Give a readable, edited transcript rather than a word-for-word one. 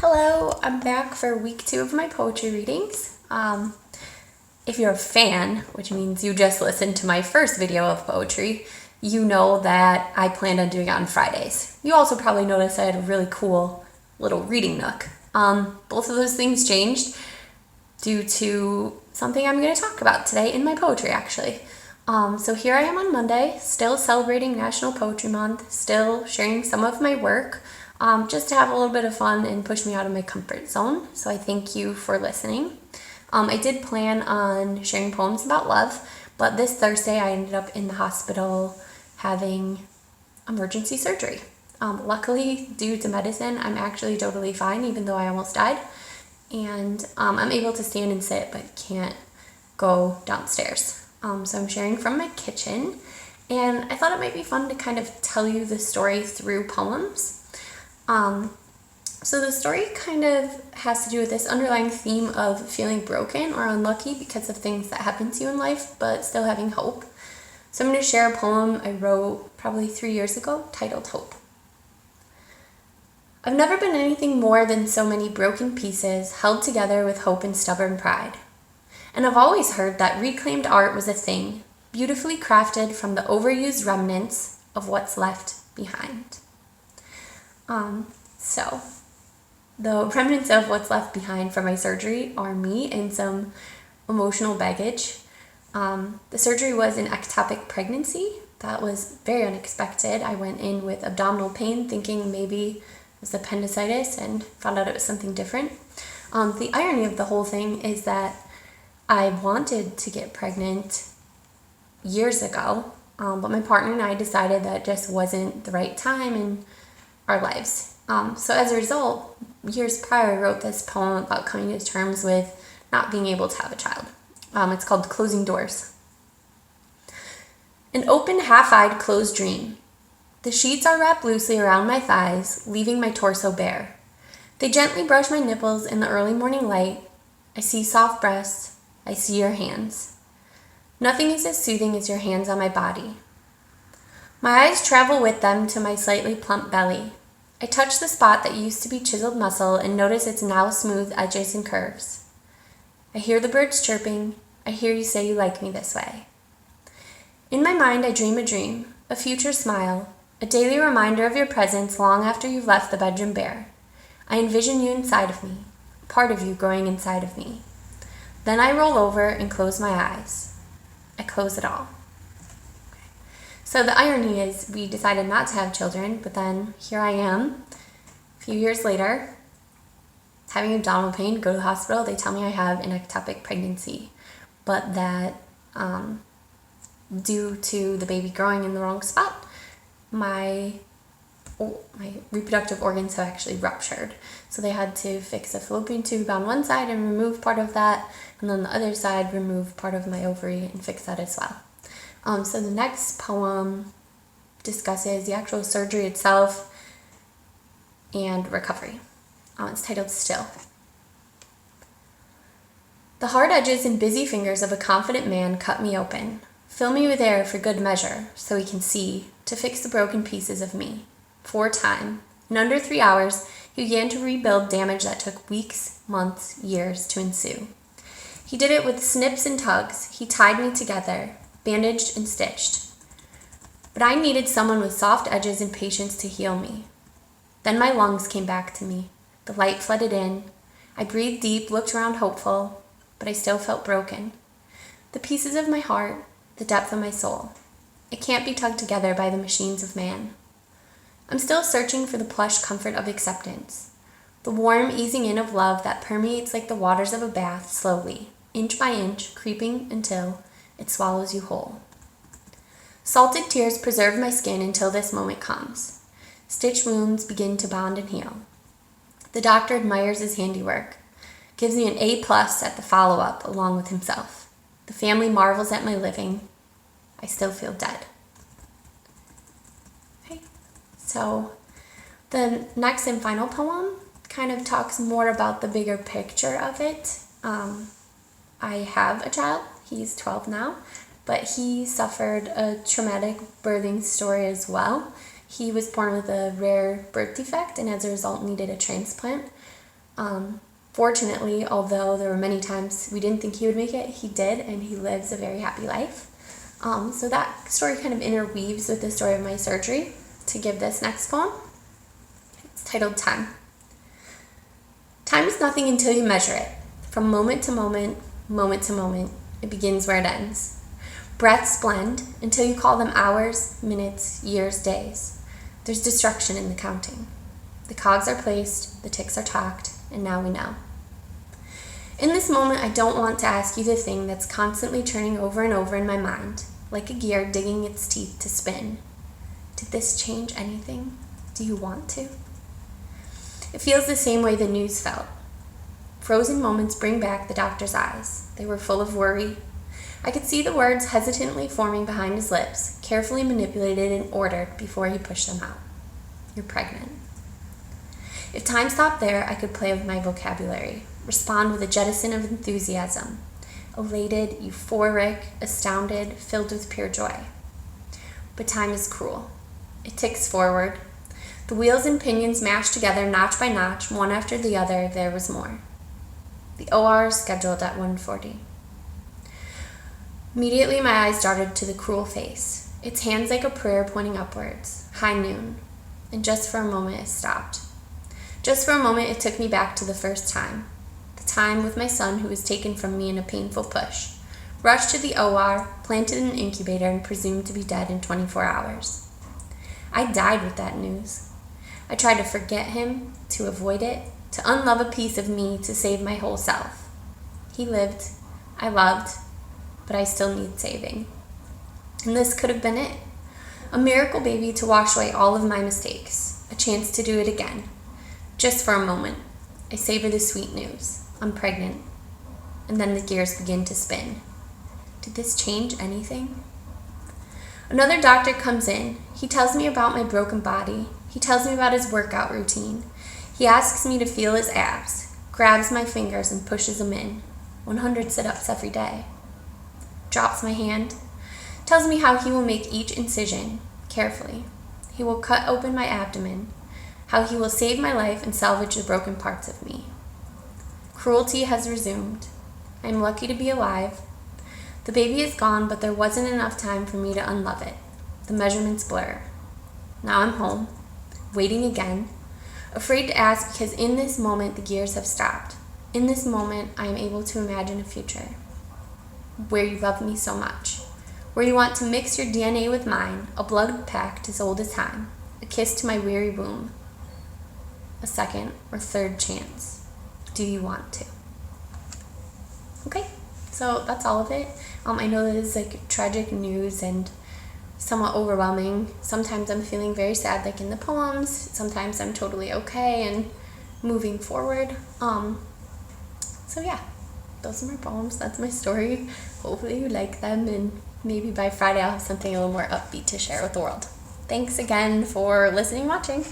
Hello, I'm back for week 2 of my poetry readings. If you're a fan, which means you just listened to my first video of poetry, you know that I planned on doing it on Fridays. You also probably noticed I had a really cool little reading nook. Both of those things changed due to something I'm going to talk about today in my poetry, actually. So here I am on Monday, still celebrating National Poetry Month, still sharing some of my work, just to have a little bit of fun and push me out of my comfort zone. So I thank you for listening. I did plan on sharing poems about love, but this Thursday I ended up in the hospital having emergency surgery. Luckily, due to medicine, I'm actually totally fine, even though I almost died. And I'm able to stand and sit, but can't go downstairs. So I'm sharing from my kitchen, and I thought it might be fun to kind of tell you the story through poems. So the story kind of has to do with this underlying theme of feeling broken or unlucky because of things that happen to you in life, but still having hope. So I'm going to share a poem I wrote probably 3 years ago titled Hope. I've never been anything more than so many broken pieces held together with hope and stubborn pride. And I've always heard that reclaimed art was a thing, beautifully crafted from the overused remnants of what's left behind. So the remnants of what's left behind from my surgery are me and some emotional baggage. The surgery was an ectopic pregnancy. That was very unexpected. I went in with abdominal pain thinking maybe it was appendicitis and found out it was something different. The irony of the whole thing is that I wanted to get pregnant years ago, but my partner and I decided that it just wasn't the right time in our lives. So as a result, years prior, I wrote this poem about coming to terms with not being able to have a child. It's called Closing Doors. An open, half-eyed, closed dream. The sheets are wrapped loosely around my thighs, leaving my torso bare. They gently brush my nipples in the early morning light. I see soft breasts. I see your hands. Nothing is as soothing as your hands on my body. My eyes travel with them to my slightly plump belly. I touch the spot that used to be chiseled muscle and notice its now smooth edges and curves. I hear the birds chirping. I hear you say you like me this way. In my mind, I dream a dream, a future smile, a daily reminder of your presence long after you've left the bedroom bare. I envision you inside of me, a part of you growing inside of me. Then I roll over and close my eyes. I close it all. So the irony is we decided not to have children, but then here I am, a few years later, having abdominal pain, go to the hospital. They tell me I have an ectopic pregnancy, but that due to the baby growing in the wrong spot, my reproductive organs have actually ruptured. So they had to fix a fallopian tube on one side and remove part of that, and then the other side remove part of my ovary and fix that as well. So the next poem discusses the actual surgery itself and recovery. It's titled Still. The hard edges and busy fingers of a confident man cut me open. Fill me with air for good measure, so he can see, to fix the broken pieces of me. For a time, in under 3 hours, he began to rebuild damage that took weeks, months, years to ensue. He did it with snips and tugs. He tied me together, bandaged and stitched. But I needed someone with soft edges and patience to heal me. Then my lungs came back to me. The light flooded in. I breathed deep, looked around hopeful, but I still felt broken. The pieces of my heart, the depth of my soul. It can't be tugged together by the machines of man. I'm still searching for the plush comfort of acceptance, the warm easing in of love that permeates like the waters of a bath slowly, inch by inch, creeping until it swallows you whole. Salted tears preserve my skin until this moment comes. Stitched wounds begin to bond and heal. The doctor admires his handiwork, gives me an A+ at the follow-up along with himself. The family marvels at my living. I still feel dead. So the next and final poem kind of talks more about the bigger picture of it. I have a child. He's 12 now, but he suffered a traumatic birthing story as well. He was born with a rare birth defect and as a result needed a transplant. Fortunately, although there were many times we didn't think he would make it, he did, and he lives a very happy life. So that story kind of interweaves with the story of my surgery to give this next poem. It's titled Time. Time is nothing until you measure it. From moment to moment, moment to moment, it begins where it ends. Breaths blend until you call them hours, minutes, years, days. There's destruction in the counting. The cogs are placed, the ticks are talked, and now we know. In this moment, I don't want to ask you the thing that's constantly turning over and over in my mind, like a gear digging its teeth to spin. Did this change anything? Do you want to? It feels the same way the news felt. Frozen moments bring back the doctor's eyes. They were full of worry. I could see the words hesitantly forming behind his lips, carefully manipulated and ordered before he pushed them out. You're pregnant. If time stopped there, I could play with my vocabulary, respond with a jettison of enthusiasm, elated, euphoric, astounded, filled with pure joy. But time is cruel. It ticks forward. The wheels and pinions mashed together notch by notch, one after the other, there was more. The OR is scheduled at 1:40. Immediately my eyes darted to the cruel face, its hands like a prayer pointing upwards, high noon, and just for a moment it stopped. Just for a moment it took me back to the first time, the time with my son who was taken from me in a painful push, rushed to the OR, planted in an incubator, and presumed to be dead in 24 hours. I died with that news. I tried to forget him, to avoid it, to unlove a piece of me to save my whole self. He lived, I loved, but I still need saving. And this could have been it. A miracle baby to wash away all of my mistakes, a chance to do it again. Just for a moment, I savor the sweet news. I'm pregnant. And then the gears begin to spin. Did this change anything? Another doctor comes in. He tells me about my broken body. He tells me about his workout routine. He asks me to feel his abs, grabs my fingers and pushes them in. 100 sit-ups every day. Drops my hand, tells me how he will make each incision, carefully. He will cut open my abdomen, how he will save my life and salvage the broken parts of me. Cruelty has resumed. I am lucky to be alive. The baby is gone, but there wasn't enough time for me to unlove it. The measurements blur. Now I'm home, waiting again, afraid to ask because in this moment the gears have stopped. In this moment I am able to imagine a future where you love me so much, where you want to mix your DNA with mine, a blood pact as old as time, a kiss to my weary womb, a second or third chance. Do you want to? Okay, so that's all of it. I know that it's like tragic news and somewhat overwhelming. Sometimes I'm feeling very sad like in the poems, sometimes I'm totally okay and moving forward. So yeah, those are my poems, that's my story. Hopefully you like them, and maybe by Friday I'll have something a little more upbeat to share with the world. Thanks again for listening and watching.